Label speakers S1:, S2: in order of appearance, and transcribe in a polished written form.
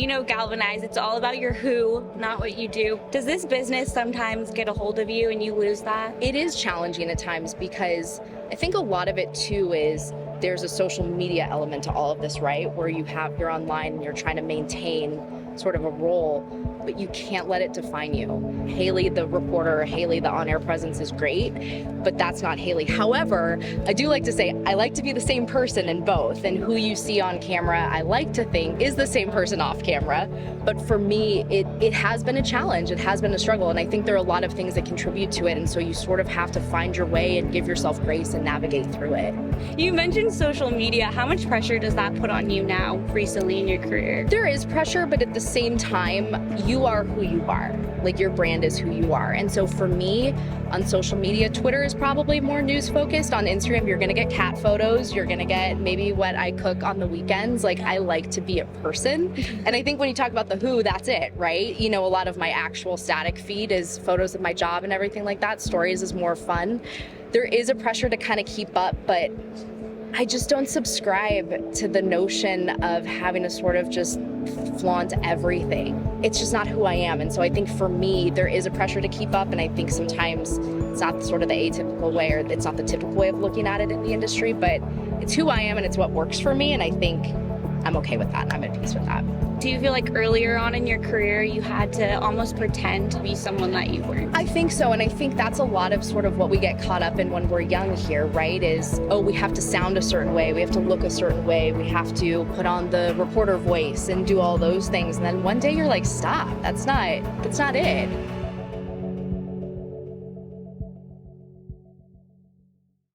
S1: Galvanize, it's all about your who, not what you do. Does this business sometimes get a hold of you and you lose that?
S2: It is challenging at times because I think a lot of it too is there's a social media element to all of this, right? Where you're online and you're trying to maintain sort of a role, but you can't let it define you. Hayley, the reporter, Hayley, the on-air presence is great, but that's not Hayley. However, I do like to say I like to be the same person in both, and who you see on camera, I like to think is the same person off camera. But for me, it has been a challenge. It has been a struggle, and I think there are a lot of things that contribute to it, and so you sort of have to find your way and give yourself grace and navigate through it.
S1: You mentioned social media. How much pressure does that put on you now, recently in your career?
S2: There is pressure, but at the same time, you are who you are. Like, your brand is who you are. And so for me, on social media, Twitter is probably more news focused. On Instagram, you're gonna get cat photos. You're gonna get maybe what I cook on the weekends. Like, I like to be a person. And I think when you talk about the who, that's it, right? A lot of my actual static feed is photos of my job and everything like that. Stories is more fun. There is a pressure to kind of keep up, but I just don't subscribe to the notion of having to sort of just flaunt everything. It's just not who I am. And so I think for me, there is a pressure to keep up. And I think sometimes it's not sort of the atypical way, or it's not the typical way of looking at it in the industry, but it's who I am and it's what works for me. And I think I'm okay with that and I'm at peace with that.
S1: Do you feel like earlier on in your career you had to almost pretend to be someone that you weren't?
S2: I think so, and I think that's a lot of sort of what we get caught up in when we're young here, right? Is, we have to sound a certain way, we have to look a certain way, we have to put on the reporter voice and do all those things, and then one day you're like, stop, that's not it.